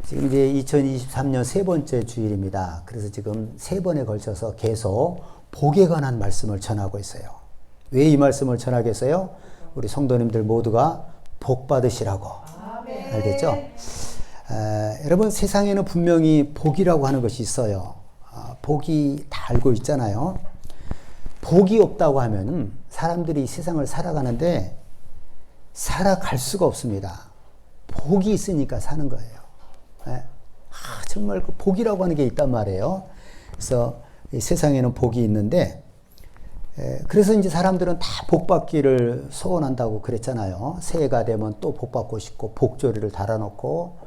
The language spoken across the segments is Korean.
지금 이제 2023년 세 번째 주일입니다. 그래서 지금 세 번에 걸쳐서 계속 복에 관한 말씀을 전하고 있어요. 왜 이 말씀을 전하겠어요? 우리 성도님들 모두가 복 받으시라고. 알겠죠? 여러분, 세상에는 분명히 복이라고 하는 것이 있어요. 복이 다 알고 있잖아요. 복이 없다고 하면 사람들이 세상을 살아가는데 살아갈 수가 없습니다. 복이 있으니까 사는 거예요. 정말 그 복이라고 하는 게 있단 말이에요. 그래서 이 세상에는 복이 있는데, 그래서 이제 사람들은 다 복 받기를 소원한다고 그랬잖아요. 새해가 되면 또 복 받고 싶고 복조리를 달아놓고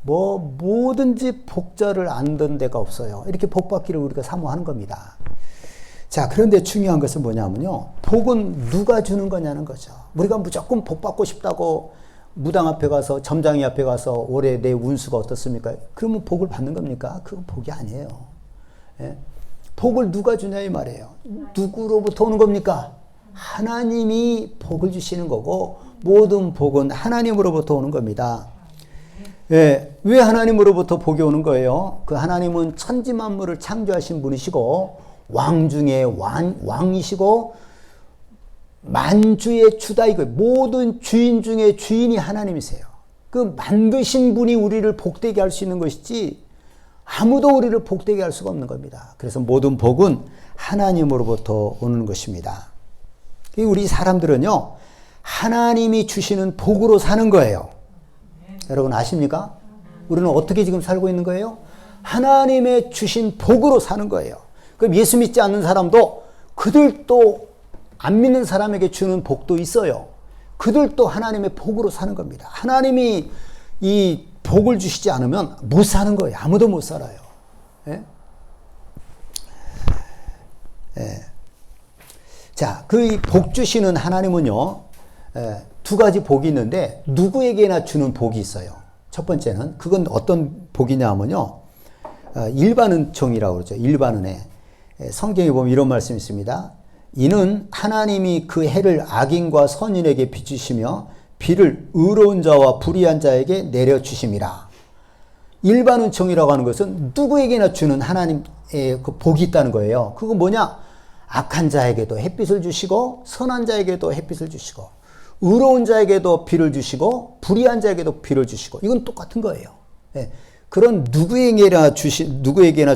뭐든지 복자를 안 든 데가 없어요. 이렇게 복 받기를 우리가 사모하는 겁니다. 자, 그런데 중요한 것은 뭐냐면요, 복은 누가 주는 거냐는 거죠. 우리가 무조건 복 받고 싶다고 무당 앞에 가서, 점장이 앞에 가서 올해 내 운수가 어떻습니까? 그러면 복을 받는 겁니까? 그건 복이 아니에요. 예? 복을 누가 주냐 이 말이에요. 누구로부터 오는 겁니까? 하나님이 복을 주시는 거고, 모든 복은 하나님으로부터 오는 겁니다. 예, 왜 하나님으로부터 복이 오는 거예요? 그 하나님은 천지만물을 창조하신 분이시고, 왕 중에 왕이시고, 만주의 주다이고, 모든 주인 중에 주인이 하나님이세요. 그 만드신 분이 우리를 복되게 할 수 있는 것이지 아무도 우리를 복되게 할 수가 없는 겁니다. 그래서 모든 복은 하나님으로부터 오는 것입니다. 우리 사람들은요, 하나님이 주시는 복으로 사는 거예요. 여러분 아십니까? 우리는 어떻게 지금 살고 있는 거예요? 하나님의 주신 복으로 사는 거예요. 그럼 예수 믿지 않는 사람도 그들도 안 믿는 사람에게 주는 복도 있어요. 그들도 하나님의 복으로 사는 겁니다. 하나님이 이 복을 주시지 않으면 못 사는 거예요. 아무도 못 살아요. 예? 예. 자, 그 복 주시는 하나님은요, 두 가지 복이 있는데 누구에게나 주는 복이 있어요. 첫 번째는, 그건 어떤 복이냐 하면요, 일반 은총이라고 그러죠. 일반 은혜. 성경에 보면 이런 말씀이 있습니다. 이는 하나님이 그 해를 악인과 선인에게 비추시며 비를 의로운 자와 불의한 자에게 내려주심이라. 일반 은총이라고 하는 것은 누구에게나 주는 하나님의 그 복이 있다는 거예요. 그거 뭐냐? 악한 자에게도 햇빛을 주시고, 선한 자에게도 햇빛을 주시고, 의로운 자에게도 비를 주시고, 불의한 자에게도 비를 주시고, 이건 똑같은 거예요. 예. 그런 누구에게나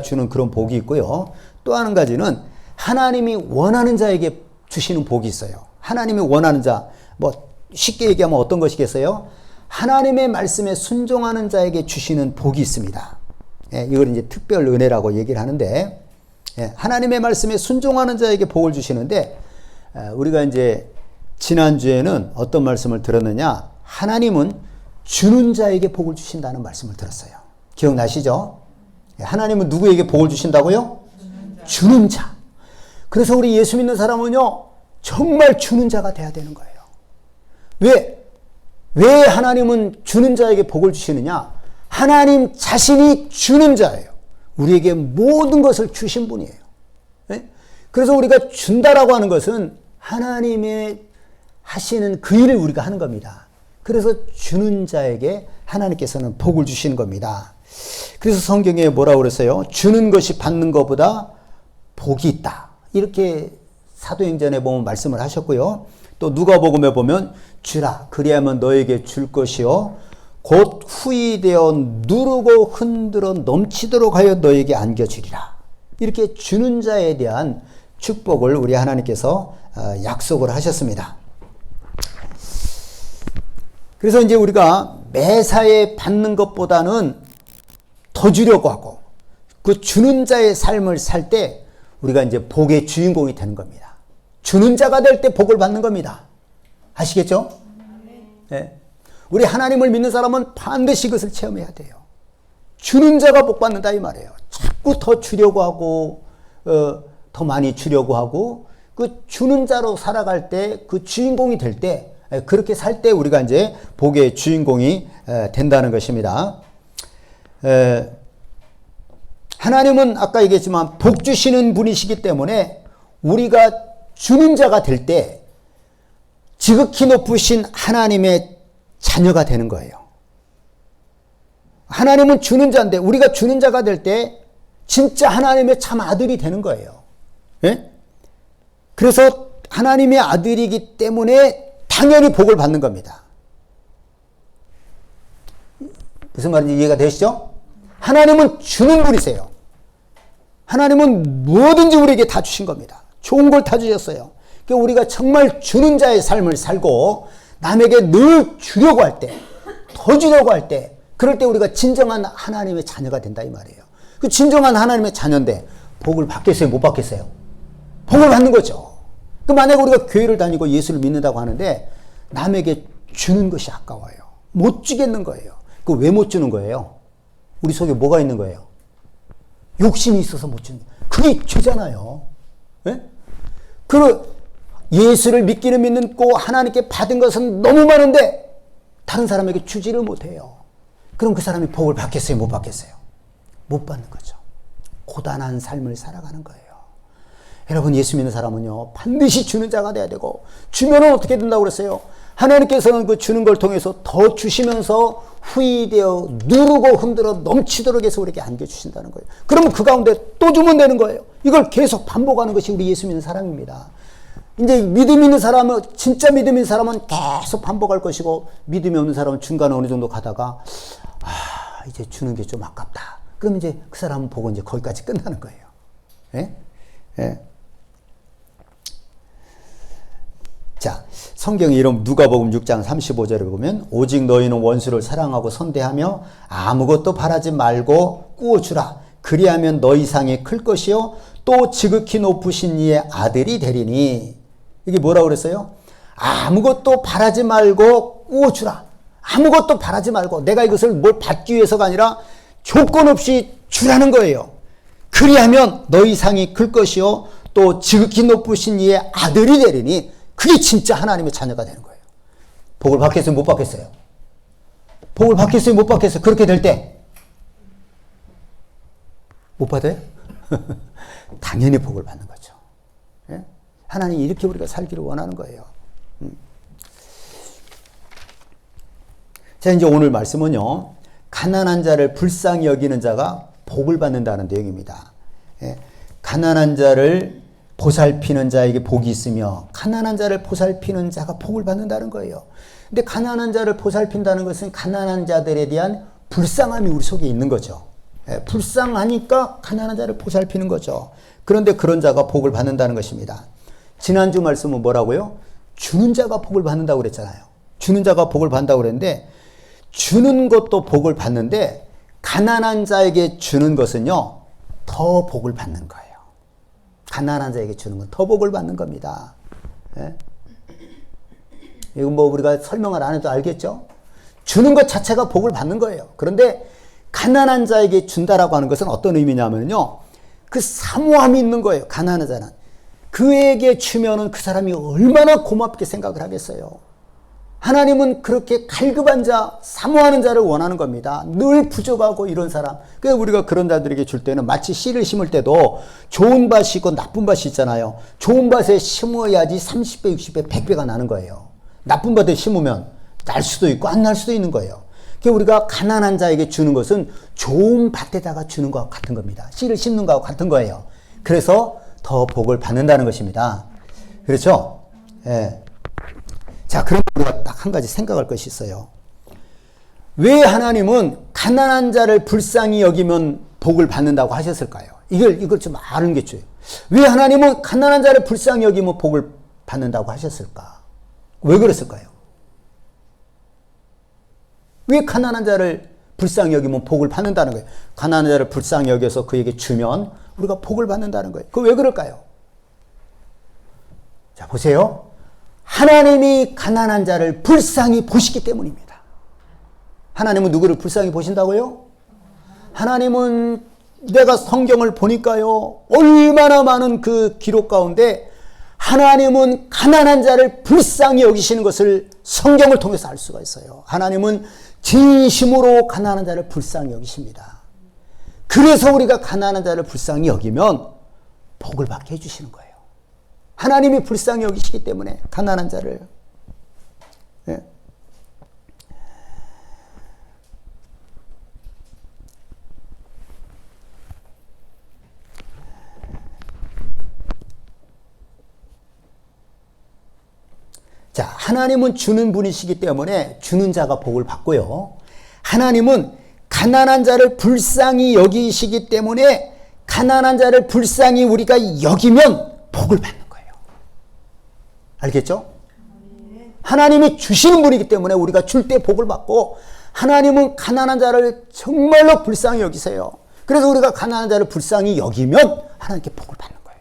주는 그런 복이 있고요. 또 한 가지는 하나님이 원하는 자에게 주시는 복이 있어요. 하나님이 원하는 자, 쉽게 얘기하면 어떤 것이겠어요? 하나님의 말씀에 순종하는 자에게 주시는 복이 있습니다. 예, 이걸 이제 특별 은혜라고 얘기를 하는데, 예, 하나님의 말씀에 순종하는 자에게 복을 주시는데, 우리가 이제 지난주에는 어떤 말씀을 들었느냐? 하나님은 주는 자에게 복을 주신다는 말씀을 들었어요. 기억나시죠? 예, 하나님은 누구에게 복을 주신다고요? 주는 자. 그래서 우리 예수 믿는 사람은요, 정말 주는 자가 돼야 되는 거예요. 왜 하나님은 주는 자에게 복을 주시느냐? 하나님 자신이 주는 자예요. 우리에게 모든 것을 주신 분이에요. 네? 그래서 우리가 준다라고 하는 것은 하나님의 하시는 그 일을 우리가 하는 겁니다. 그래서 주는 자에게 하나님께서는 복을 주시는 겁니다. 그래서 성경에 뭐라고 그랬어요? 주는 것이 받는 것보다 복이 있다. 이렇게 사도행전에 보면 말씀을 하셨고요. 또 누가복음에 보면 주라 그리하면 너에게 줄 것이요 곧 후히 되어 누르고 흔들어 넘치도록 하여 너에게 안겨주리라. 이렇게 주는 자에 대한 축복을 우리 하나님께서 약속을 하셨습니다. 그래서 이제 우리가 매사에 받는 것보다는 더 주려고 하고, 그 주는 자의 삶을 살 때 우리가 이제 복의 주인공이 되는 겁니다. 주는 자가 될 때 복을 받는 겁니다. 아시겠죠? 네. 우리 하나님을 믿는 사람은 반드시 그것을 체험해야 돼요. 주는 자가 복 받는다 이 말이에요. 자꾸 더 주려고 하고, 더 많이 주려고 하고, 그 주는 자로 살아갈 때, 그 주인공이 될 때, 그렇게 살 때 우리가 이제 복의 주인공이 된다는 것입니다. 하나님은 아까 얘기했지만 복 주시는 분이시기 때문에 우리가 주는 자가 될 때 지극히 높으신 하나님의 자녀가 되는 거예요. 하나님은 주는 자인데 우리가 주는 자가 될 때 진짜 하나님의 참 아들이 되는 거예요. 예? 그래서 하나님의 아들이기 때문에 당연히 복을 받는 겁니다. 무슨 말인지 이해가 되시죠? 하나님은 주는 분이세요. 하나님은 뭐든지 우리에게 다 주신 겁니다. 좋은 걸 다 주셨어요. 그러니까 우리가 정말 주는 자의 삶을 살고 남에게 늘 주려고 할 때, 더 주려고 할 때, 그럴 때 우리가 진정한 하나님의 자녀가 된다 이 말이에요. 그 진정한 하나님의 자녀인데 복을 받겠어요? 못 받겠어요? 복을 받는 거죠. 그 만약에 우리가 교회를 다니고 예수를 믿는다고 하는데 남에게 주는 것이 아까워요. 못 주겠는 거예요. 그 왜 못 주는 거예요? 우리 속에 뭐가 있는 거예요? 욕심이 있어서 못 주는 거예요. 그게 죄잖아요. 예? 그 예수를 믿기는 믿고 하나님께 받은 것은 너무 많은데 다른 사람에게 주지를 못해요. 그럼 그 사람이 복을 받겠어요? 못 받겠어요? 못 받는 거죠. 고단한 삶을 살아가는 거예요. 여러분, 예수 믿는 사람은요, 반드시 주는 자가 돼야 되고, 주면은 어떻게 된다고 그랬어요? 하나님께서는 그 주는 걸 통해서 더 주시면서 후이되어 누르고 흔들어 넘치도록 해서 우리에게 안겨주신다는 거예요. 그러면 그 가운데 또 주면 되는 거예요. 이걸 계속 반복하는 것이 우리 예수 믿는 사람입니다. 이제 믿음 있는 사람은, 진짜 믿음 있는 사람은 계속 반복할 것이고, 믿음이 없는 사람은 중간에 어느 정도 가다가, 이제 주는 게 좀 아깝다. 그러면 이제 그 사람은 복은 이제 거기까지 끝나는 거예요. 예? 예. 자, 성경에 이런 누가복음 6장 35절에 보면 오직 너희는 원수를 사랑하고 선대하며 아무것도 바라지 말고 꾸어주라. 그리하면 너희 상이 클 것이요 또 지극히 높으신 이의 아들이 되리니. 이게 뭐라고 그랬어요? 아무것도 바라지 말고 꾸어주라. 아무것도 바라지 말고 내가 이것을 뭘 받기 위해서가 아니라 조건 없이 주라는 거예요. 그리하면 너희 상이 클 것이요 또 지극히 높으신 이의 아들이 되리니. 그게 진짜 하나님의 자녀가 되는 거예요. 복을 받겠어요? 못 받겠어요? 복을 받겠어요? 못 받겠어요? 그렇게 될 때 못 받아요? 당연히 복을 받는 거죠. 예? 하나님이 이렇게 우리가 살기를 원하는 거예요. 자, 이제 오늘 말씀은요, 가난한 자를 불쌍히 여기는 자가 복을 받는다는 내용입니다. 예? 가난한 자를 보살피는 자에게 복이 있으며 가난한 자를 보살피는 자가 복을 받는다는 거예요. 근데 가난한 자를 보살핀다는 것은 가난한 자들에 대한 불쌍함이 우리 속에 있는 거죠. 예, 불쌍하니까 가난한 자를 보살피는 거죠. 그런데 그런 자가 복을 받는다는 것입니다. 지난주 말씀은 뭐라고요? 주는 자가 복을 받는다고 그랬잖아요. 주는 자가 복을 받는다고 그랬는데 주는 것도 복을 받는데 가난한 자에게 주는 것은요 더 복을 받는 거예요. 가난한 자에게 주는 건 더 복을 받는 겁니다. 예? 이건 뭐 우리가 설명을 안 해도 알겠죠? 주는 것 자체가 복을 받는 거예요. 그런데 가난한 자에게 준다라고 하는 것은 어떤 의미냐면요, 그 사모함이 있는 거예요. 가난한 자는 그에게 주면은 그 사람이 얼마나 고맙게 생각을 하겠어요. 하나님은 그렇게 갈급한 자, 사모하는 자를 원하는 겁니다. 늘 부족하고 이런 사람. 그래서 우리가 그런 자들에게 줄 때는 마치 씨를 심을 때도 좋은 밭이 있고 나쁜 밭이 있잖아요. 좋은 밭에 심어야지 30배, 60배, 100배가 나는 거예요. 나쁜 밭에 심으면 날 수도 있고 안 날 수도 있는 거예요. 그러니까 우리가 가난한 자에게 주는 것은 좋은 밭에다가 주는 것과 같은 겁니다. 씨를 심는 것과 같은 거예요. 그래서 더 복을 받는다는 것입니다. 그렇죠? 예. 자, 그럼 우리가 딱 한 가지 생각할 것이 있어요. 왜 하나님은 가난한 자를 불쌍히 여기면 복을 받는다고 하셨을까요? 이걸 좀 아는 게 좋아요. 왜 하나님은 가난한 자를 불쌍히 여기면 복을 받는다고 하셨을까? 왜 그랬을까요? 왜 가난한 자를 불쌍히 여기면 복을 받는다는 거예요? 가난한 자를 불쌍히 여겨서 그에게 주면 우리가 복을 받는다는 거예요. 그거 왜 그럴까요? 자, 보세요. 하나님이 가난한 자를 불쌍히 보시기 때문입니다. 하나님은 누구를 불쌍히 보신다고요? 하나님은 내가 성경을 보니까요, 얼마나 많은 그 기록 가운데 하나님은 가난한 자를 불쌍히 여기시는 것을 성경을 통해서 알 수가 있어요. 하나님은 진심으로 가난한 자를 불쌍히 여기십니다. 그래서 우리가 가난한 자를 불쌍히 여기면 복을 받게 해주시는 거예요. 하나님이 불쌍히 여기시기 때문에 가난한 자를. 예. 자, 하나님은 주는 분이시기 때문에 주는 자가 복을 받고요. 하나님은 가난한 자를 불쌍히 여기시기 때문에 가난한 자를 불쌍히 우리가 여기면 복을 받는 거예요. 알겠죠? 하나님이 주시는 분이기 때문에 우리가 줄 때 복을 받고, 하나님은 가난한 자를 정말로 불쌍히 여기세요. 그래서 우리가 가난한 자를 불쌍히 여기면 하나님께 복을 받는 거예요.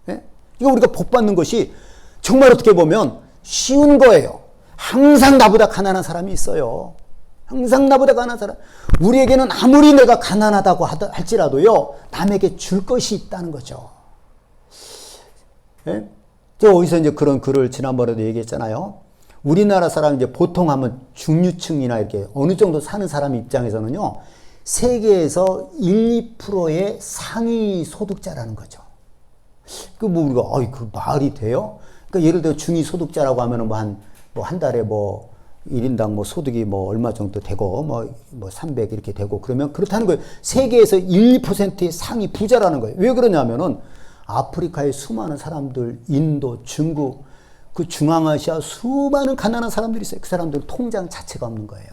네? 이거 우리가 복 받는 것이 정말 어떻게 보면 쉬운 거예요. 항상 나보다 가난한 사람이 있어요. 항상 나보다 가난한 사람. 우리에게는 아무리 내가 가난하다고 할지라도요, 남에게 줄 것이 있다는 거죠. 예? 저 어디서 이제 그런 글을 지난번에도 얘기했잖아요. 우리나라 사람 이제 보통 하면 중류층이나 이렇게 어느 정도 사는 사람 입장에서는요, 세계에서 1, 2%의 상위 소득자라는 거죠. 그 뭐 우리가 그 말이 돼요? 그러니까 예를 들어 중위 소득자라고 하면은 한 달에 1인당 소득이 얼마 정도 되고, 300 이렇게 되고, 그러면 그렇다는 거예요. 세계에서 1, 2%의 상위 부자라는 거예요. 왜 그러냐면은 아프리카의 수많은 사람들, 인도, 중국, 그 중앙아시아 수많은 가난한 사람들이 있어요. 그 사람들은 통장 자체가 없는 거예요.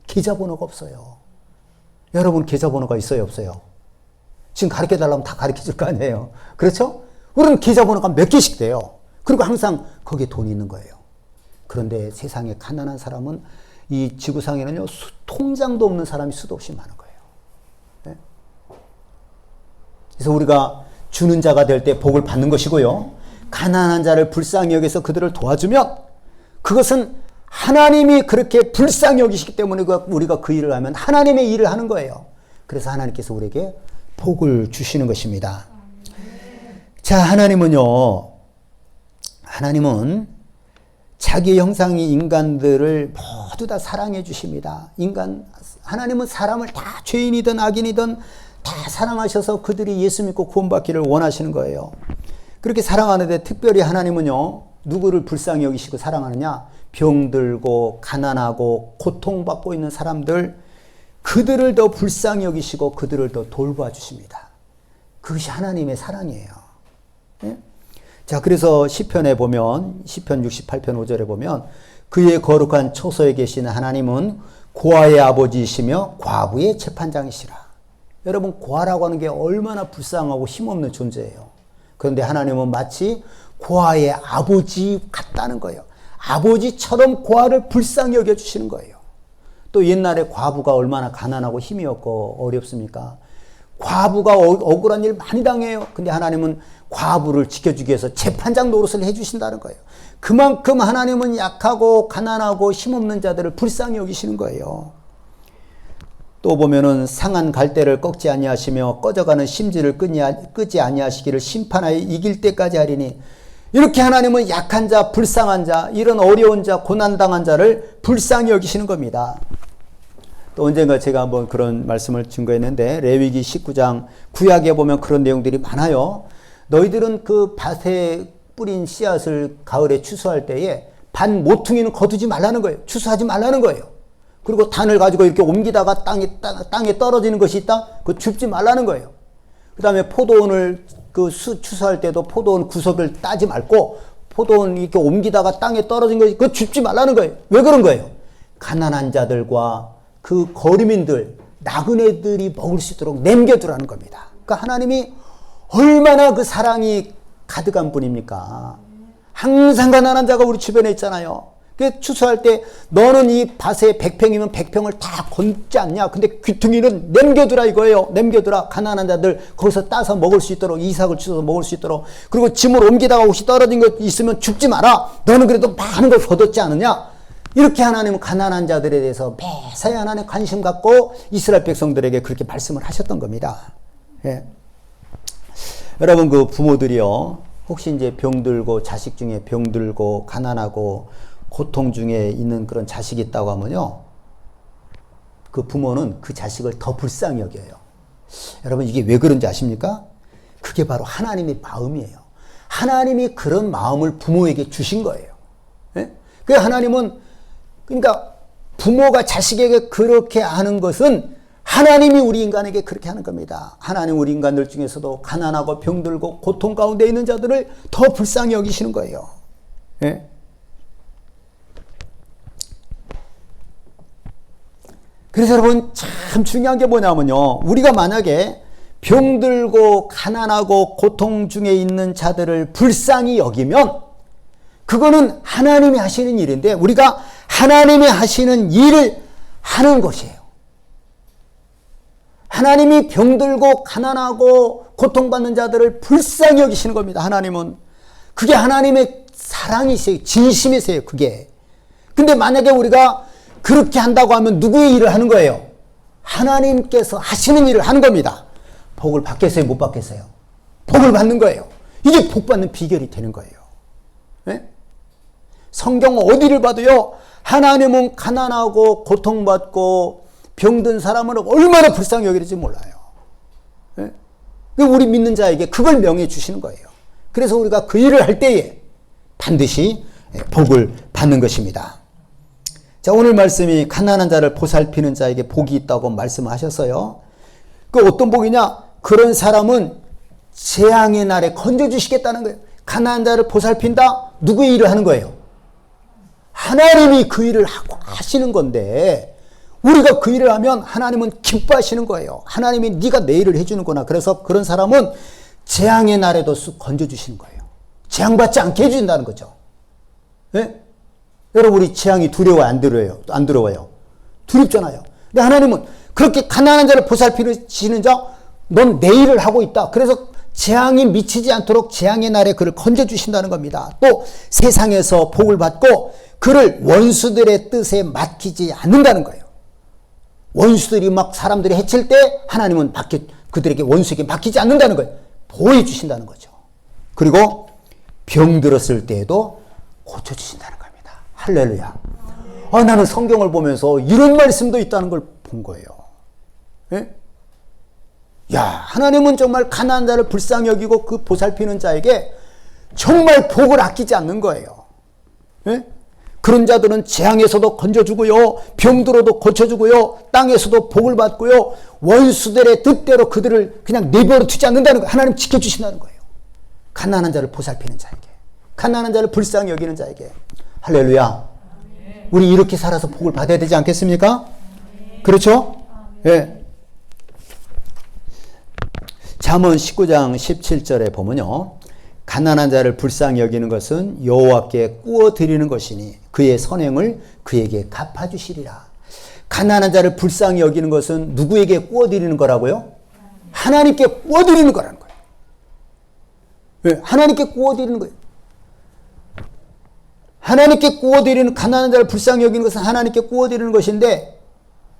계좌번호가 없어요. 여러분 계좌번호가 있어요, 없어요? 지금 가르쳐 달라면 다 가르쳐 줄 거 아니에요. 그렇죠? 우리는 계좌번호가 몇 개씩 돼요. 그리고 항상 거기에 돈이 있는 거예요. 그런데 세상에 가난한 사람은 이 지구상에는요, 통장도 없는 사람이 수도 없이 많은 거예요. 네? 그래서 우리가 주는 자가 될 때 복을 받는 것이고요. 가난한 자를 불쌍히 여기서 그들을 도와주면 그것은 하나님이 그렇게 불쌍히 여기시기 때문에 우리가 그 일을 하면 하나님의 일을 하는 거예요. 그래서 하나님께서 우리에게 복을 주시는 것입니다. 자, 하나님은 자기 형상의 인간들을 모두 다 사랑해 주십니다. 하나님은 사람을 다 죄인이든 악인이든 다 사랑하셔서 그들이 예수 믿고 구원받기를 원하시는 거예요. 그렇게 사랑하는데 특별히 하나님은요, 누구를 불쌍히 여기시고 사랑하느냐? 병들고 가난하고 고통받고 있는 사람들, 그들을 더 불쌍히 여기시고 그들을 더 돌봐 주십니다. 그것이 하나님의 사랑이에요. 네? 자, 그래서 시편에 보면, 시편 68편 5절에 보면, 그의 거룩한 초소에 계시는 하나님은 고아의 아버지이시며 과부의 재판장이시라. 여러분, 고아라고 하는 게 얼마나 불쌍하고 힘없는 존재예요. 그런데 하나님은 마치 고아의 아버지 같다는 거예요. 아버지처럼 고아를 불쌍히 여겨주시는 거예요. 또 옛날에 과부가 얼마나 가난하고 힘이 없고 어렵습니까? 과부가 억울한 일 많이 당해요. 근데 하나님은 과부를 지켜주기 위해서 재판장 노릇을 해주신다는 거예요. 그만큼 하나님은 약하고 가난하고 힘없는 자들을 불쌍히 여기시는 거예요. 또 보면은 상한 갈대를 꺾지 아니하시며 꺼져가는 심지를 끄지 아니하시기를 심판하여 이길 때까지 하리니, 이렇게 하나님은 약한 자, 불쌍한 자, 이런 어려운 자, 고난당한 자를 불쌍히 여기시는 겁니다. 또 언젠가 제가 한번 그런 말씀을 증거했는데, 레위기 19장 구약에 보면 그런 내용들이 많아요. 너희들은 그 밭에 뿌린 씨앗을 가을에 추수할 때에 반 모퉁이는 거두지 말라는 거예요. 추수하지 말라는 거예요. 그리고 단을 가지고 이렇게 옮기다가 땅에 떨어지는 것이 있다? 그거 줍지 말라는 거예요. 그 다음에 포도원을 추수할 때도 포도원 구석을 따지 말고 포도원 이렇게 옮기다가 땅에 떨어진 것이 그거 줍지 말라는 거예요. 왜 그런 거예요? 가난한 자들과 그 거류민들, 나그네들이 먹을 수 있도록 남겨두라는 겁니다. 그러니까 하나님이 얼마나 그 사랑이 가득한 분입니까? 항상 가난한 자가 우리 주변에 있잖아요. 추수할 때 너는 이 밭에 100평이면 100평을 다 건지 않냐? 근데 귀퉁이는 남겨두라 이거예요. 남겨두라. 가난한 자들 거기서 따서 먹을 수 있도록, 이삭을 주워서 먹을 수 있도록. 그리고 짐을 옮기다가 혹시 떨어진 것 있으면 줍지 마라. 너는 그래도 많은 걸 거뒀지 않느냐? 이렇게 하나님은 가난한 자들에 대해서 매사에 하나님 관심 갖고 이스라엘 백성들에게 그렇게 말씀을 하셨던 겁니다. 예. 여러분, 그 부모들이요, 혹시 이제 병들고 자식 중에 병들고 가난하고 고통 중에 있는 그런 자식이 있다고 하면요, 그 부모는 그 자식을 더 불쌍히 여겨요. 여러분, 이게 왜 그런지 아십니까? 그게 바로 하나님의 마음이에요. 하나님이 그런 마음을 부모에게 주신 거예요. 예? 그 하나님은, 그러니까 부모가 자식에게 그렇게 하는 것은 하나님이 우리 인간에게 그렇게 하는 겁니다. 하나님 우리 인간들 중에서도 가난하고 병들고 고통 가운데 있는 자들을 더 불쌍히 여기시는 거예요. 예? 그래서 여러분 참 중요한 게 뭐냐면요. 우리가 만약에 병들고 가난하고 고통 중에 있는 자들을 불쌍히 여기면 그거는 하나님이 하시는 일인데 우리가 하나님이 하시는 일을 하는 것이에요. 하나님이 병들고 가난하고 고통받는 자들을 불쌍히 여기시는 겁니다. 하나님은. 그게 하나님의 사랑이세요. 진심이세요. 그게. 근데 만약에 우리가 그렇게 한다고 하면 누구의 일을 하는 거예요? 하나님께서 하시는 일을 하는 겁니다. 복을 받겠어요? 못 받겠어요? 복을 받는 거예요. 이게 복 받는 비결이 되는 거예요. 네? 성경 어디를 봐도요. 하나님은 가난하고 고통받고 병든 사람을 얼마나 불쌍히 여기는지 몰라요. 네? 우리 믿는 자에게 그걸 명해 주시는 거예요. 그래서 우리가 그 일을 할 때에 반드시 복을 받는 것입니다. 자, 오늘 말씀이 가난한 자를 보살피는 자에게 복이 있다고 말씀하셨어요. 그 어떤 복이냐? 그런 사람은 재앙의 날에 건져주시겠다는 거예요. 가난한 자를 보살핀다? 누구의 일을 하는 거예요? 하나님이 그 일을 하시는 건데 우리가 그 일을 하면 하나님은 기뻐하시는 거예요. 하나님이 네가 내 일을 해주는구나. 그래서 그런 사람은 재앙의 날에도 쑥 건져주시는 거예요. 재앙받지 않게 해준다는 거죠. 네? 여러분 우리 재앙이 두려워요? 안 두려워요? 안 두려워요? 두렵잖아요. 근데 하나님은 그렇게 가난한 자를 보살피시는 자, 넌 내 일을 하고 있다. 그래서 재앙이 미치지 않도록 재앙의 날에 그를 건져주신다는 겁니다. 또 세상에서 복을 받고 그를 원수들의 뜻에 맡기지 않는다는 거예요. 원수들이 막 사람들이 해칠 때 하나님은 그들에게 원수에게 맡기지 않는다는 거예요. 보호해 주신다는 거죠. 그리고 병들었을 때에도 고쳐주신다는 겁니다. 할렐루야. 나는 성경을 보면서 이런 말씀도 있다는 걸 본 거예요. 예? 야, 하나님은 정말 가난한 자를 불쌍히 여기고 그 보살피는 자에게 정말 복을 아끼지 않는 거예요. 예? 그런 자들은 재앙에서도 건져주고요, 병들어도 고쳐주고요, 땅에서도 복을 받고요, 원수들의 뜻대로 그들을 그냥 내버려 두지 않는다는 거예요. 하나님 지켜주신다는 거예요. 가난한 자를 보살피는 자에게, 가난한 자를 불쌍히 여기는 자에게. 할렐루야. 우리 이렇게 살아서 복을 받아야 되지 않겠습니까? 그렇죠? 예. 잠언 19장 17절에 보면요. 가난한 자를 불쌍히 여기는 것은 여호와께 꾸어 드리는 것이니 그의 선행을 그에게 갚아주시리라. 가난한 자를 불쌍히 여기는 것은 누구에게 꾸어 드리는 거라고요? 하나님께 꾸어 드리는 거라는 거예요. 네, 하나님께 꾸어 드리는 거예요. 하나님께 꾸어 드리는, 가난한 자를 불쌍히 여기는 것은 하나님께 꾸어 드리는 것인데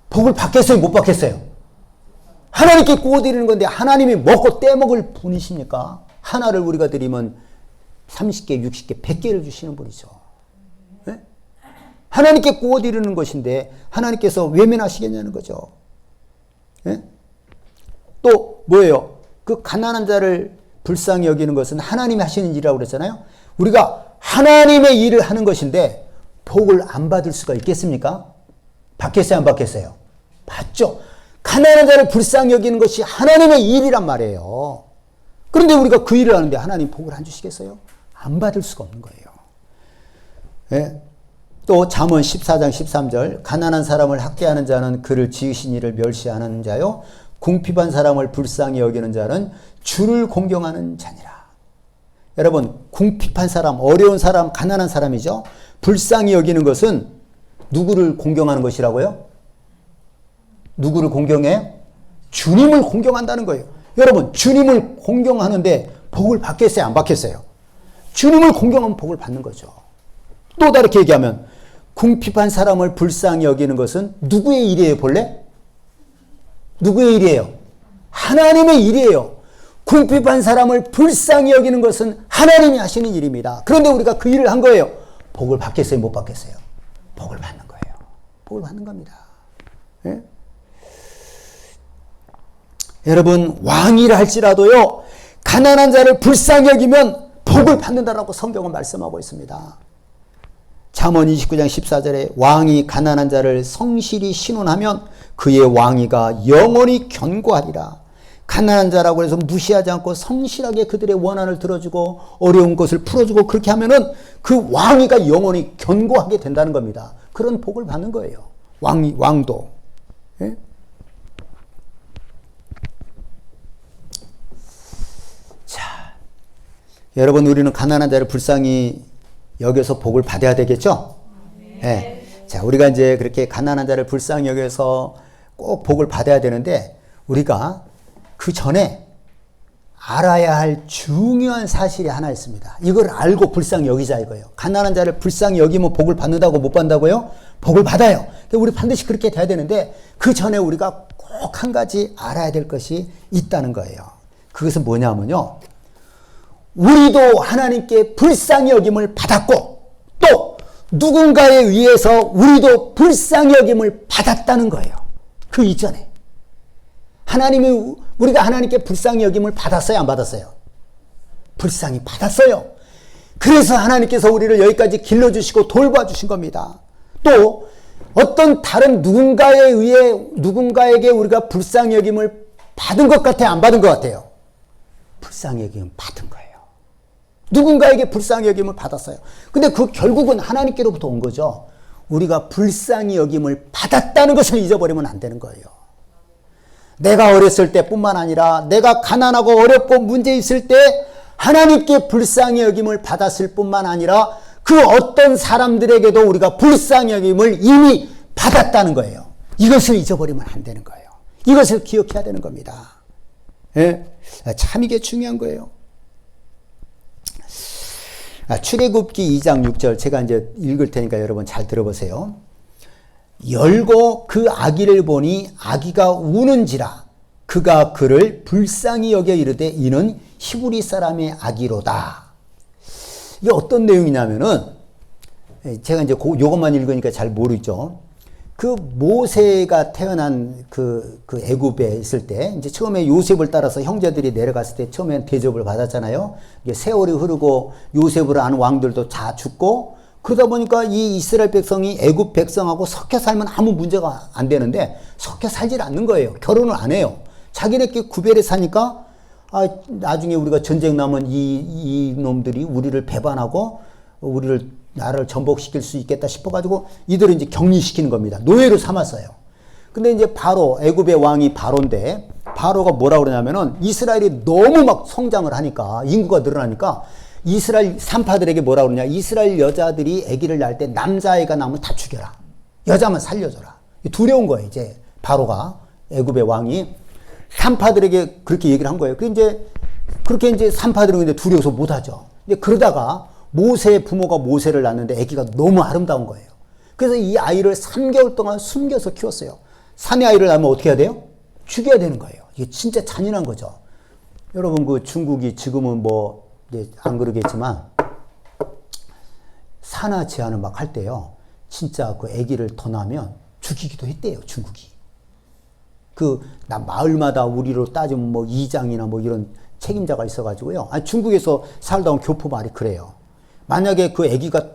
복을 받겠어요? 못 받겠어요? 하나님께 꾸어 드리는 건데 하나님이 먹고 떼먹을 분이십니까? 하나를 우리가 드리면 30개, 60개, 100개를 주시는 분이죠. 네? 하나님께 꾸어 드리는 것인데 하나님께서 외면하시겠냐는 거죠. 네? 또 뭐예요? 그 가난한 자를 불쌍히 여기는 것은 하나님이 하시는 일이라고 그랬잖아요. 우리가 하나님의 일을 하는 것인데 복을 안 받을 수가 있겠습니까? 받겠어요? 안 받겠어요? 받죠. 가난한 자를 불쌍히 여기는 것이 하나님의 일이란 말이에요. 그런데 우리가 그 일을 하는데 하나님 복을 안 주시겠어요? 안 받을 수가 없는 거예요. 네. 또 잠언 14장 13절 가난한 사람을 학대하는 자는 그를 지으신 이를 멸시하는 자요 궁핍한 사람을 불쌍히 여기는 자는 주를 공경하는 자니라. 여러분 궁핍한 사람, 어려운 사람, 가난한 사람이죠. 불쌍히 여기는 것은 누구를 공경하는 것이라고요? 누구를 공경해? 주님을 공경한다는 거예요. 여러분 주님을 공경하는데 복을 받겠어요? 안 받겠어요? 주님을 공경하면 복을 받는 거죠. 또 다르게 얘기하면 궁핍한 사람을 불쌍히 여기는 것은 누구의 일이에요 본래? 누구의 일이에요? 하나님의 일이에요. 궁핍한 사람을 불쌍히 여기는 것은 하나님이 하시는 일입니다. 그런데 우리가 그 일을 한 거예요. 복을 받겠어요? 못 받겠어요? 복을 받는 거예요. 복을 받는 겁니다. 네? 여러분 왕이라 할지라도요 가난한 자를 불쌍히 여기면 복을 받는다라고 성경은 말씀하고 있습니다. 잠언 29장 14절에 왕이 가난한 자를 성실히 신원하면 그의 왕위가 영원히 견고하리라. 가난한 자라고 해서 무시하지 않고 성실하게 그들의 원한을 들어주고 어려운 것을 풀어주고 그렇게 하면은 그 왕위가 영원히 견고하게 된다는 겁니다. 그런 복을 받는 거예요. 왕도. 예? 자, 여러분 우리는 가난한 자를 불쌍히 여겨서 복을 받아야 되겠죠? 네. 자, 우리가 이제 그렇게 가난한 자를 불쌍히 여겨서 꼭 복을 받아야 되는데 우리가 그 전에 알아야 할 중요한 사실이 하나 있습니다. 이걸 알고 불쌍히 여기자 이거예요. 가난한 자를 불쌍히 여기면 복을 받는다고 못 받는다고요? 복을 받아요. 우리 반드시 그렇게 돼야 되는데 그 전에 우리가 꼭 한 가지 알아야 될 것이 있다는 거예요. 그것은 뭐냐면요. 우리도 하나님께 불쌍히 여김을 받았고 또 누군가에 의해서 우리도 불쌍히 여김을 받았다는 거예요. 그 이전에. 우리가 하나님께 불쌍히 여김을 받았어요? 안 받았어요? 불쌍히 받았어요. 그래서 하나님께서 우리를 여기까지 길러주시고 돌봐주신 겁니다. 또 어떤 다른 누군가에게 우리가 불쌍히 여김을 받은 것 같아요? 안 받은 것 같아요? 불쌍히 여김을 받은 거예요. 누군가에게 불쌍히 여김을 받았어요. 근데 그 결국은 하나님께로부터 온 거죠. 우리가 불쌍히 여김을 받았다는 것을 잊어버리면 안 되는 거예요. 내가 어렸을 때뿐만 아니라 내가 가난하고 어렵고 문제 있을 때 하나님께 불쌍히 여김을 받았을 뿐만 아니라 그 어떤 사람들에게도 우리가 불쌍히 여김을 이미 받았다는 거예요. 이것을 잊어버리면 안 되는 거예요. 이것을 기억해야 되는 겁니다. 예? 참 이게 중요한 거예요. 출애굽기 2장 6절 제가 이제 읽을 테니까 여러분 잘 들어보세요. 열고 그 아기를 보니 아기가 우는지라 그가 그를 불쌍히 여겨 이르되 이는 히브리 사람의 아기로다. 이게 어떤 내용이냐면은 제가 이제 요것만 읽으니까 잘 모르죠. 그 모세가 태어난 그 애굽에 있을 때 이제 처음에 요셉을 따라서 형제들이 내려갔을 때 처음엔 대접을 받았잖아요. 이게 세월이 흐르고 요셉을 아는 왕들도 다 죽고 그러다 보니까 이 이스라엘 백성이 애굽 백성하고 섞여 살면 아무 문제가 안 되는데 섞여 살질 않는 거예요. 결혼을 안 해요. 자기네끼리 구별해 사니까 나중에 우리가 전쟁 나면 이 놈들이 우리를 배반하고 나라를 전복시킬 수 있겠다 싶어가지고 이들을 이제 격리시키는 겁니다. 노예로 삼았어요. 근데 이제 애굽의 왕이 바로인데 바로가 뭐라 그러냐면은 이스라엘이 너무 막 성장을 하니까 인구가 늘어나니까 이스라엘 산파들에게 뭐라 그러냐. 이스라엘 여자들이 아기를 낳을 때 남자아이가 나오면 다 죽여라. 여자만 살려줘라. 두려운 거예요. 이제 바로가 애굽의 왕이 산파들에게 그렇게 얘기를 한 거예요. 그렇게 이제 산파들은 이제 두려워서 못하죠. 근데 그러다가 모세의 부모가 모세를 낳는데 아기가 너무 아름다운 거예요. 그래서 이 아이를 3개월 동안 숨겨서 키웠어요. 산의 아이를 낳으면 어떻게 해야 돼요? 죽여야 되는 거예요. 이게 진짜 잔인한 거죠. 여러분 그 중국이 지금은 안 그러겠지만 산하 제한을 막 할 때요. 진짜 그 아기를 더 낳으면 죽이기도 했대요. 중국이. 마을마다 우리로 따지면 이장이나 이런 책임자가 있어가지고요. 중국에서 살다 온 교포 말이 그래요. 만약에 그 아기가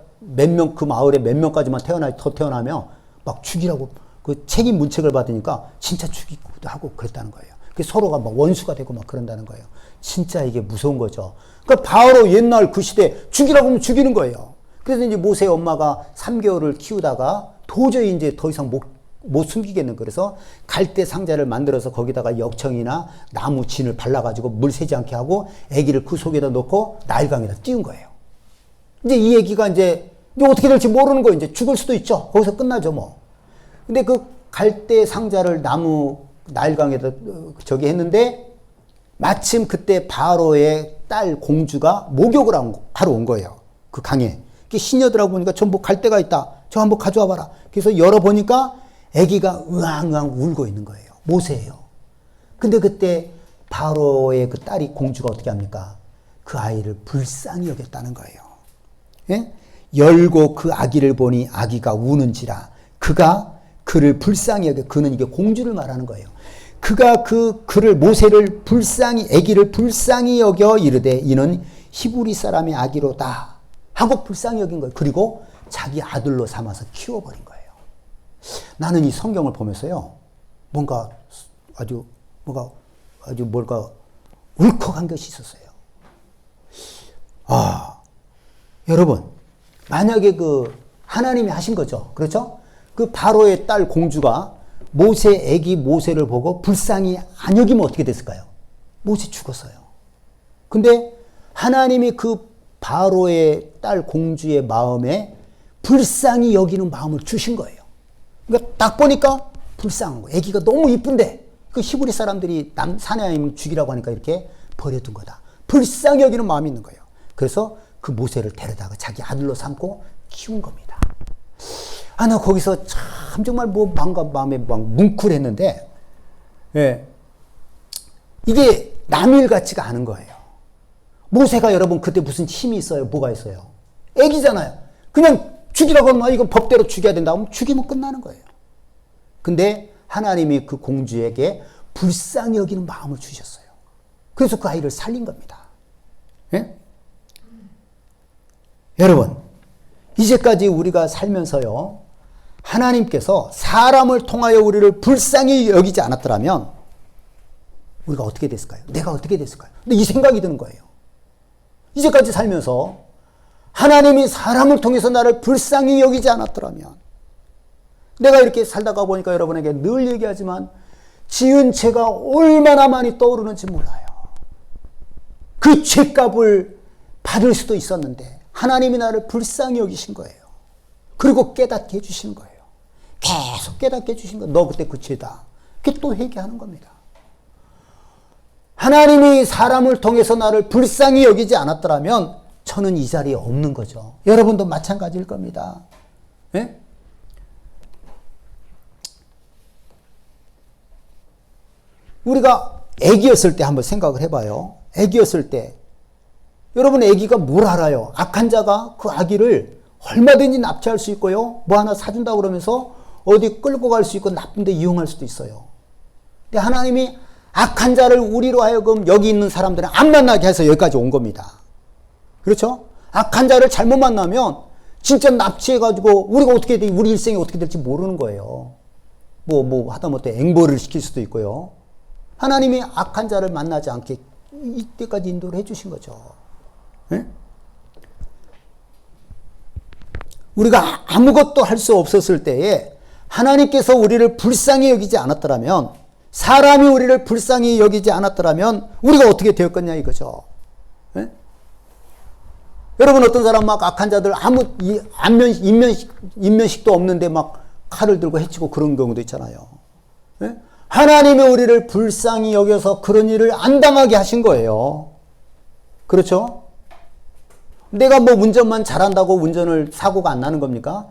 그 마을에 몇 명까지만 더 태어나면 막 죽이라고 그 책임 문책을 받으니까 진짜 죽이기도 하고 그랬다는 거예요. 서로가 막 원수가 되고 막 그런다는 거예요. 진짜 이게 무서운 거죠. 그러니까 바로 옛날 그 시대 죽이라고 하면 죽이는 거예요. 그래서 이제 모세의 엄마가 3개월을 키우다가 도저히 이제 더 이상 못 숨기겠는 그래서 갈대 상자를 만들어서 거기다가 역청이나 나무 진을 발라가지고 물 새지 않게 하고 아기를 그 속에다 넣고 나일강에다 띄운 거예요. 이제 이 아기가 이제 어떻게 될지 모르는 거예요. 이제 죽을 수도 있죠. 거기서 끝나죠 뭐. 근데 그 갈대 상자를 나무 나일강에다 했는데 마침 그때 바로의 딸 공주가 목욕을 하러 온 거예요. 그 강에. 시녀들하고 보니까 전부 갈대가 있다. 저 한번 가져와 봐라. 그래서 열어보니까 아기가 으앙으앙 울고 있는 거예요. 모세예요. 근데 그때 바로의 그 딸이 공주가 어떻게 합니까? 그 아이를 불쌍히 여겼다는 거예요. 예? 열고 그 아기를 보니 아기가 우는지라 그가 그를 불쌍히 여겨. 그는 이게 공주를 말하는 거예요. 그가 모세를 아기를 불쌍히 여겨 이르되 이는 히브리 사람의 아기로다 하고 불쌍히 여긴 거예요. 그리고 자기 아들로 삼아서 키워버린 거예요. 나는 이 성경을 보면서요, 뭔가 울컥한 것이 있었어요. 여러분, 만약에 하나님이 하신 거죠. 그렇죠? 그 바로의 딸 공주가 애기 모세를 보고 불쌍히 안 여기면 어떻게 됐을까요? 모세 죽었어요. 근데 하나님이 그 바로의 딸 공주의 마음에 불쌍히 여기는 마음을 주신 거예요. 그러니까 딱 보니까 불쌍한 거예요. 애기가 너무 이쁜데 그 히브리 사람들이 사내아임 죽이라고 하니까 이렇게 버려둔 거다. 불쌍히 여기는 마음이 있는 거예요. 그래서 그 모세를 데려다가 자기 아들로 삼고 키운 겁니다. 나 거기서 참 정말 마음에 막 뭉클했는데, 예. 이게 남일 같지가 않은 거예요. 모세가 여러분 그때 무슨 힘이 있어요? 뭐가 있어요? 애기잖아요. 그냥 죽이라고 하면 이거 법대로 죽여야 된다 하면 죽이면 끝나는 거예요. 근데 하나님이 그 공주에게 불쌍히 여기는 마음을 주셨어요. 그래서 그 아이를 살린 겁니다. 예? 여러분, 이제까지 우리가 살면서요, 하나님께서 사람을 통하여 우리를 불쌍히 여기지 않았더라면 우리가 어떻게 됐을까요? 내가 어떻게 됐을까요? 근데 이 생각이 드는 거예요. 이제까지 살면서 하나님이 사람을 통해서 나를 불쌍히 여기지 않았더라면, 내가 이렇게 살다가 보니까 여러분에게 늘 얘기하지만 지은 죄가 얼마나 많이 떠오르는지 몰라요. 그 죄값을 받을 수도 있었는데 하나님이 나를 불쌍히 여기신 거예요. 그리고 깨닫게 해주신 거예요. 계속 깨닫게 해주신 거예요. 너 그때 그 죄다. 그게 또 회개하는 겁니다. 하나님이 사람을 통해서 나를 불쌍히 여기지 않았더라면 저는 이 자리에 없는 거죠. 여러분도 마찬가지일 겁니다. 예? 우리가 애기였을 때 한번 생각을 해봐요. 애기였을 때 여러분 애기가 뭘 알아요? 악한 자가 그 아기를 얼마든지 납치할 수 있고요. 뭐 하나 사준다고 그러면서 어디 끌고 갈 수 있고 나쁜 데 이용할 수도 있어요. 근데 하나님이 악한 자를 우리로 하여금 여기 있는 사람들은 안 만나게 해서 여기까지 온 겁니다. 그렇죠? 악한 자를 잘못 만나면 진짜 납치해가지고 우리가 어떻게 돼, 우리 일생이 어떻게 될지 모르는 거예요. 뭐 하다못해 앵벌을 시킬 수도 있고요. 하나님이 악한 자를 만나지 않게 이때까지 인도를 해주신 거죠. 네? 우리가 아무것도 할 수 없었을 때에 하나님께서 우리를 불쌍히 여기지 않았더라면, 사람이 우리를 불쌍히 여기지 않았더라면 우리가 어떻게 되었겠냐 이거죠. 네? 여러분 어떤 사람 막 악한 자들 아무 인면식도 없는데 막 칼을 들고 해치고 그런 경우도 있잖아요. 네? 하나님이 우리를 불쌍히 여겨서 그런 일을 안 당하게 하신 거예요. 그렇죠? 내가 뭐 운전만 잘한다고 운전을 사고가 안 나는 겁니까?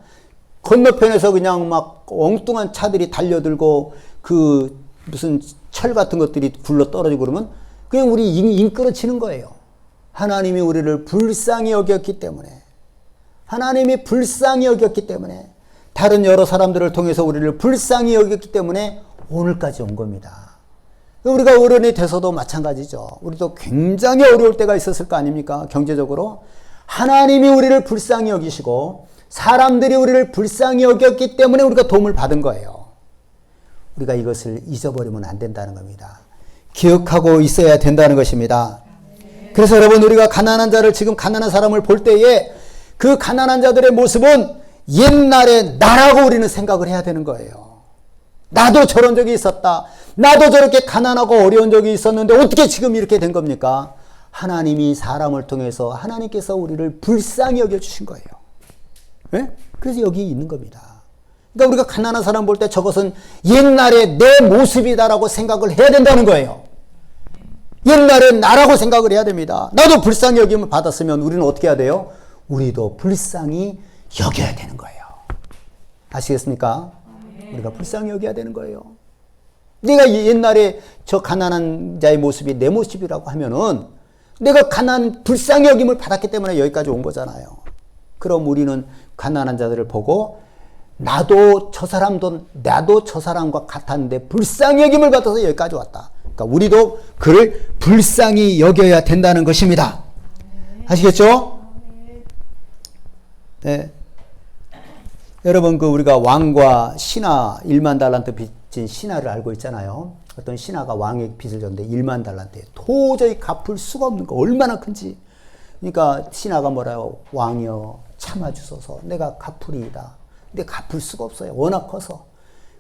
건너편에서 그냥 막 엉뚱한 차들이 달려들고 그 무슨 철 같은 것들이 굴러 떨어지고 그러면 그냥 우리 인끌어치는 거예요. 하나님이 우리를 불쌍히 여겼기 때문에, 하나님이 불쌍히 여겼기 때문에, 다른 여러 사람들을 통해서 우리를 불쌍히 여겼기 때문에 오늘까지 온 겁니다. 우리가 어른이 돼서도 마찬가지죠. 우리도 굉장히 어려울 때가 있었을 거 아닙니까? 경제적으로. 하나님이 우리를 불쌍히 여기시고 사람들이 우리를 불쌍히 여겼기 때문에 우리가 도움을 받은 거예요. 우리가 이것을 잊어버리면 안 된다는 겁니다. 기억하고 있어야 된다는 것입니다. 그래서 여러분 우리가 가난한 자를, 지금 가난한 사람을 볼 때에 그 가난한 자들의 모습은 옛날에 나라고 우리는 생각을 해야 되는 거예요. 나도 저런 적이 있었다. 나도 저렇게 가난하고 어려운 적이 있었는데 어떻게 지금 이렇게 된 겁니까? 하나님이 사람을 통해서 하나님께서 우리를 불쌍히 여겨주신 거예요. 네? 그래서 여기 있는 겁니다. 그러니까 우리가 가난한 사람 볼 때 저것은 옛날에 내 모습이다라고 생각을 해야 된다는 거예요. 옛날에 나라고 생각을 해야 됩니다. 나도 불쌍히 여김을 받았으면 우리는 어떻게 해야 돼요? 우리도 불쌍히 여겨야 되는 거예요. 아시겠습니까? 우리가 불쌍히 여겨야 되는 거예요. 내가 옛날에 저 가난한 자의 모습이 내 모습이라고 하면은 내가 불쌍히 여김을 받았기 때문에 여기까지 온 거잖아요. 그럼 우리는 가난한 자들을 보고 나도 저 사람과 같았는데 불쌍히 여김을 받아서 여기까지 왔다. 그러니까 우리도 그를 불쌍히 여겨야 된다는 것입니다. 아시겠죠? 네. 여러분 우리가 왕과 신하 1만 달란트 빚진 신하를 알고 있잖아요. 어떤 신하가 왕에게 빚을 졌는데 1만 달란트에 도저히 갚을 수가 없는 거, 얼마나 큰지. 그러니까 신하가 뭐라요? 왕이여 참아주소서, 내가 갚으리이다. 근데 갚을 수가 없어요. 워낙 커서.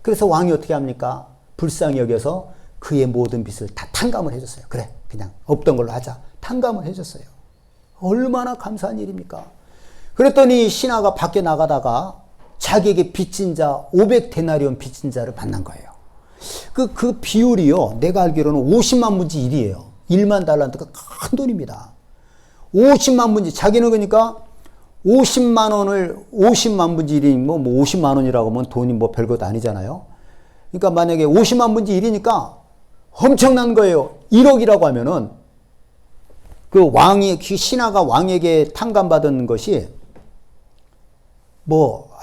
그래서 왕이 어떻게 합니까? 불쌍히 여겨서 그의 모든 빚을 다 탕감을 해줬어요. 그래, 그냥 없던 걸로 하자. 탕감을 해줬어요. 얼마나 감사한 일입니까? 그랬더니 신하가 밖에 나가다가 자기에게 빚진 자 500데나리온 빚진 자를 만난 거예요. 그 비율이요, 내가 알기로는 50만 분지 1이에요. 1만 달란트가 큰 돈입니다. 50만 분지, 자기는 그러니까 50만 원을 50만 분지 1이 뭐 50만 원이라고 하면 돈이 뭐 별것도 아니잖아요. 그러니까 만약에 50만 분지 1이니까 엄청난 거예요. 1억이라고 하면은 그 왕이, 그 신하가 왕에게 탕감받은 것이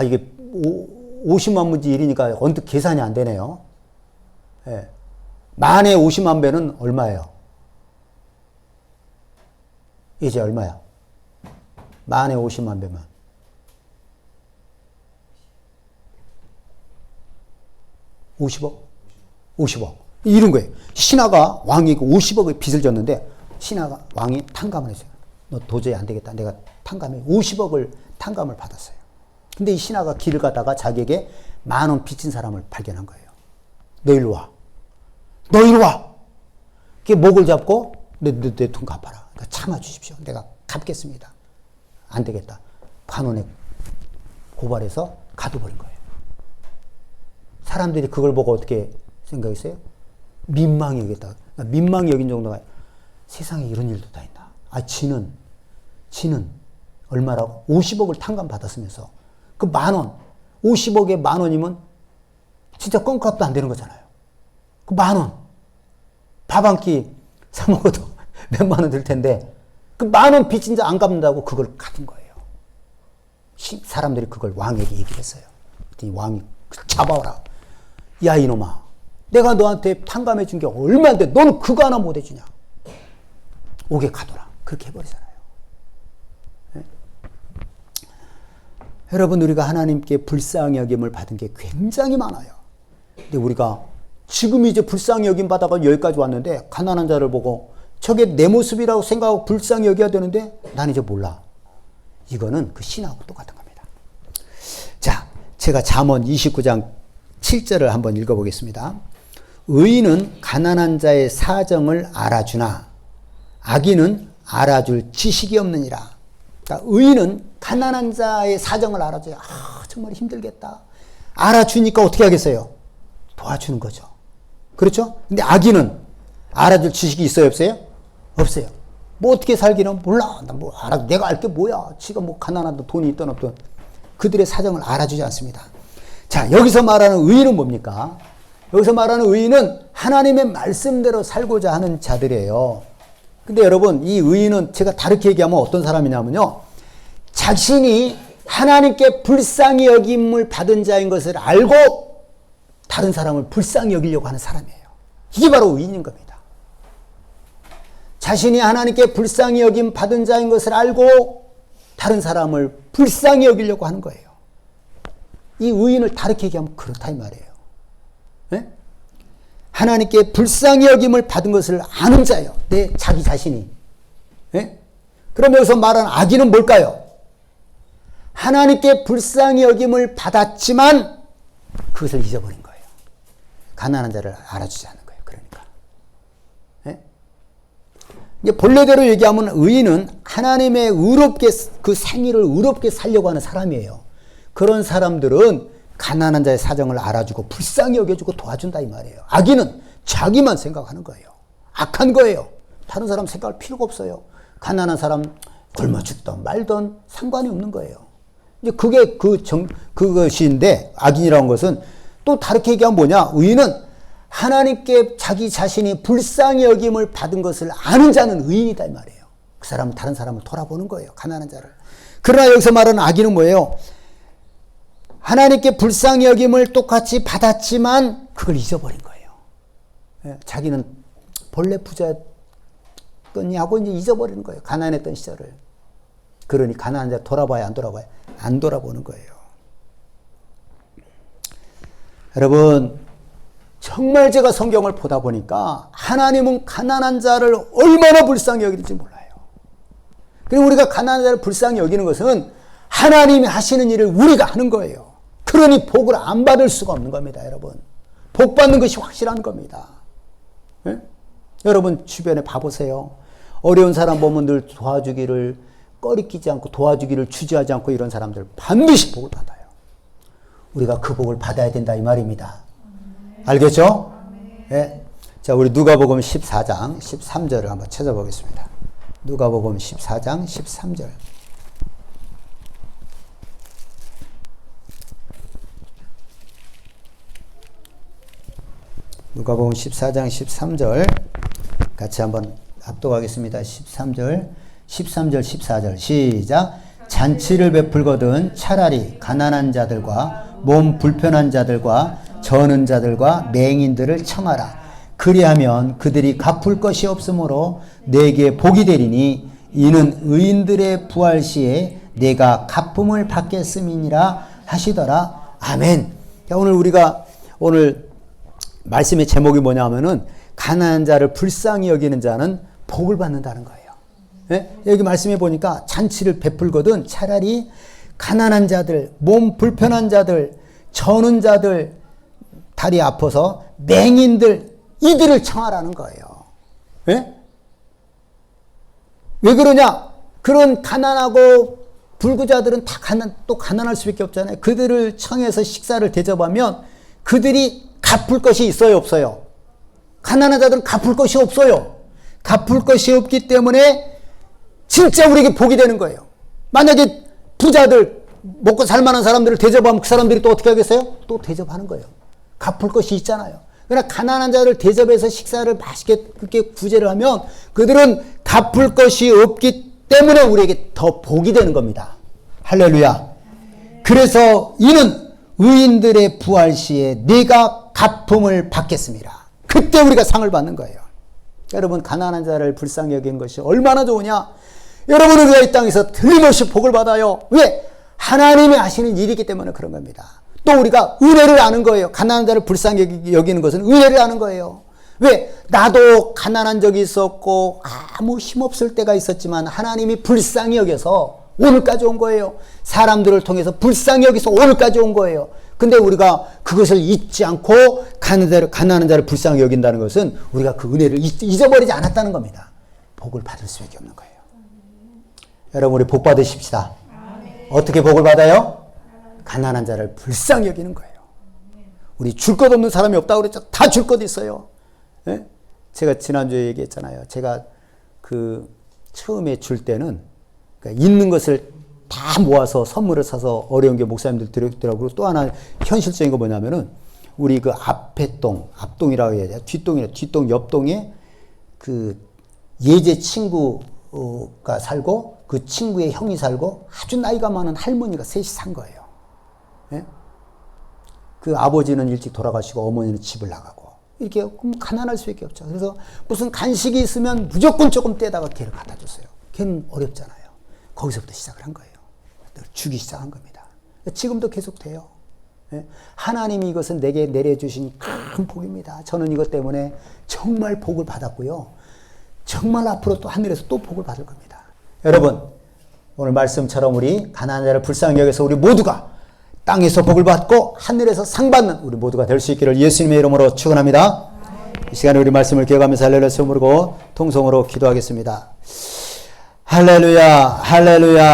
이게 50만 분지 1이니까 언뜻 계산이 안 되네요. 예. 만에 50만 배는 얼마예요? 이제 얼마야? 만에 50만 배면 50억? 50억. 이런 거예요. 신하가 왕에게 50억의 빚을 졌는데 신하가 왕이 탕감을 했어요. 너 도저히 안 되겠다. 내가 탕감해. 50억을 탕감을 받았어요. 근데 이 신하가 길을 가다가 자기에게 10,000원 빚진 사람을 발견한 거예요. 너 일로 와. 너 일로 와. 그게 목을 잡고 내 돈 갚아라. 그러니까 참아주십시오. 내가 갚겠습니다. 안 되겠다. 관원에 고발해서 가둬버린 거예요. 사람들이 그걸 보고 어떻게 생각했어요? 민망히 여겼다. 민망히 여긴 정도가 세상에 이런 일도 다 있나. 지는 얼마라고? 50억을 탕감 받았으면서 그 10,000원, 50억에 10,000원이면 진짜 껌값도 안 되는 거잖아요. 그 10,000원 밥 한 끼 사 먹어도 몇만 원 들 텐데 그 10,000원 빚진 자 안 갚는다고 그걸 가진 거예요. 사람들이 그걸 왕에게 얘기를 했어요. 그랬더니 왕이 잡아오라. 야 이놈아, 내가 너한테 탕감해 준 게 얼마인데 너는 그거 하나 못 해주냐. 옥에 가둬라. 그렇게 해버리잖아요. 네? 여러분, 우리가 하나님께 불쌍히 여김을 받은 게 굉장히 많아요. 근데 우리가 지금 이제 불쌍히 여김 받아가 여기까지 왔는데 가난한 자를 보고 저게 내 모습이라고 생각하고 불쌍히 여겨야 되는데 난 이제 몰라. 이거는 그 신하고 똑같은 겁니다. 자, 제가 잠언 29장 7절을 한번 읽어보겠습니다. 의인은 가난한 자의 사정을 알아주나 악인은 알아줄 지식이 없느니라. 그러니까 의인은 가난한 자의 사정을 알아줘요. 정말 힘들겠다. 알아주니까 어떻게 하겠어요? 도와주는 거죠. 그렇죠? 근데 악인은 알아줄 지식이 있어요, 없어요? 없어요. 뭐 어떻게 살기는 몰라. 내가 알 게 뭐야. 지가 뭐 가난하든 돈이 있든 없든 그들의 사정을 알아주지 않습니다. 자, 여기서 말하는 의인은 뭡니까? 여기서 말하는 의인은 하나님의 말씀대로 살고자 하는 자들이에요. 근데 여러분, 이 의인은 제가 다르게 얘기하면 어떤 사람이냐면요, 자신이 하나님께 불쌍히 여김을 받은 자인 것을 알고 다른 사람을 불쌍히 여기려고 하는 사람이에요. 이게 바로 의인인 겁니다. 자신이 하나님께 불쌍히 여김 받은 자인 것을 알고 다른 사람을 불쌍히 여기려고 하는 거예요. 이 의인을 다르게 얘기하면 그렇다 이 말이에요. 네? 하나님께 불쌍히 여김을 받은 것을 아는 자예요. 자기 자신이. 네? 그럼 여기서 말하는 악인은 뭘까요? 하나님께 불쌍히 여김을 받았지만 그것을 잊어버린 거예요. 가난한 자를 알아주지 않는 거예요. 그러니까. 네? 이제 본래대로 얘기하면 의인은 하나님의 의롭게, 그 생일을 의롭게 살려고 하는 사람이에요. 그런 사람들은 가난한 자의 사정을 알아주고 불쌍히 여겨주고 도와준다 이 말이에요. 악인은 자기만 생각하는 거예요. 악한 거예요. 다른 사람 생각할 필요가 없어요. 가난한 사람 굶어 죽던 말던 상관이 없는 거예요. 이제 그게 그것인데, 악인이라는 것은 또 다르게 얘기하면 뭐냐? 의인은 하나님께 자기 자신이 불쌍히 여김을 받은 것을 아는 자는 의인이다 이 말이에요. 그 사람은 다른 사람을 돌아보는 거예요. 가난한 자를. 그러나 여기서 말하는 악인은 뭐예요? 하나님께 불쌍히 여김을 똑같이 받았지만 그걸 잊어버린 거예요. 자기는 본래 부자였더니하고 이제 잊어버리는 거예요. 가난했던 시절을. 그러니 가난한 자 돌아봐야 안 돌아봐야 안 돌아보는 거예요. 여러분, 정말 제가 성경을 보다 보니까 하나님은 가난한 자를 얼마나 불쌍히 여기는지 몰라요. 그리고 우리가 가난한 자를 불쌍히 여기는 것은 하나님이 하시는 일을 우리가 하는 거예요. 그러니 복을 안 받을 수가 없는 겁니다, 여러분. 복 받는 것이 확실한 겁니다. 예? 여러분 주변에 봐보세요. 어려운 사람 보면 늘 도와주기를 꺼리끼지 않고 도와주기를 주저하지 않고 이런 사람들 반드시 복을 받아요. 우리가 그 복을 받아야 된다 이 말입니다. 알겠죠? 예. 자, 우리 누가복음 14장 13절을 한번 찾아보겠습니다. 누가복음 14장 13절. 누가복음 14장 13절 같이 한번 압독하겠습니다. 13절 14절 시작. 잔치를 베풀거든 차라리 가난한 자들과 몸 불편한 자들과 저는 자들과 맹인들을 청하라. 그리하면 그들이 갚을 것이 없으므로 내게 복이 되리니 이는 의인들의 부활 시에 내가 갚음을 받겠음이니라 하시더라. 아멘. 오늘 우리가 오늘 말씀의 제목이 뭐냐 하면은 가난한 자를 불쌍히 여기는 자는 복을 받는다는 거예요. 예? 여기 말씀해 보니까 잔치를 베풀거든 차라리 가난한 자들, 몸 불편한 자들, 저는 자들, 다리 아파서 맹인들, 이들을 청하라는 거예요. 예? 왜 그러냐? 그런 가난하고 불구자들은 다 또 가난할 수밖에 없잖아요. 그들을 청해서 식사를 대접하면 그들이 갚을 것이 있어요, 없어요? 가난한 자들은 갚을 것이 없어요. 갚을 것이 없기 때문에 진짜 우리에게 복이 되는 거예요. 만약에 부자들, 먹고 살만한 사람들을 대접하면 그 사람들이 또 어떻게 하겠어요? 또 대접하는 거예요. 갚을 것이 있잖아요. 그러나 가난한 자를 대접해서 식사를 맛있게 그렇게 구제를 하면 그들은 갚을 것이 없기 때문에 우리에게 더 복이 되는 겁니다. 할렐루야. 그래서 이는 의인들의 부활 시에 네가 갚음을 받겠습니다. 그때 우리가 상을 받는 거예요. 여러분 가난한 자를 불쌍히 여긴 것이 얼마나 좋으냐. 여러분 우리가 이 땅에서 틀림없이 복을 받아요. 왜? 하나님이 하시는 일이기 때문에 그런 겁니다. 또 우리가 은혜를 아는 거예요. 가난한 자를 불쌍히 여기는 것은 은혜를 아는 거예요. 왜? 나도 가난한 적이 있었고 아무 힘없을 때가 있었지만 하나님이 불쌍히 여겨서 오늘까지 온 거예요. 사람들을 통해서 불쌍히 여기서 오늘까지 온 거예요. 근데 우리가 그것을 잊지 않고 가난한 자를 불쌍히 여긴다는 것은 우리가 그 은혜를 잊어버리지 않았다는 겁니다. 복을 받을 수밖에 없는 거예요. 여러분 우리 복 받으십시다. 어떻게 복을 받아요? 가난한 자를 불쌍히 여기는 거예요. 우리 줄 것 없는 사람이 없다고 그랬죠. 다 줄 것 있어요. 예? 제가 지난주에 얘기했잖아요. 제가 그 처음에 줄 때는 그러니까 있는 것을 다 모아서 선물을 사서 어려운 게 목사님들 드렸더라고요. 또 하나 현실적인 거 뭐냐면은 우리 그 앞에 동, 앞동이라고 해야 돼. 뒷동 옆동에 그 예제 친구가 살고 그 친구의 형이 살고 아주 나이가 많은 할머니가 셋이 산 거예요. 예? 그 아버지는 일찍 돌아가시고 어머니는 집을 나가고 이렇게 가난할 수밖에 없죠. 그래서 무슨 간식이 있으면 무조건 조금 떼다가 걔를 갖다 줬어요. 걔는 어렵잖아요. 거기서부터 시작을 한 거예요. 주기 시작한 겁니다. 지금도 계속 돼요. 예? 하나님이 이것은 내게 내려주신 큰 복입니다. 저는 이것 때문에 정말 복을 받았고요. 정말 앞으로 또 하늘에서 또 복을 받을 겁니다. 여러분 오늘 말씀처럼 우리 가난한 자를 불쌍히 여겨서 우리 모두가 땅에서 복을 받고 하늘에서 상 받는 우리 모두가 될 수 있기를 예수님의 이름으로 축원합니다. 이 시간에 우리 말씀을 기억하면서 할렐루야 소무르고 통성으로 기도하겠습니다. 할렐루야 할렐루야.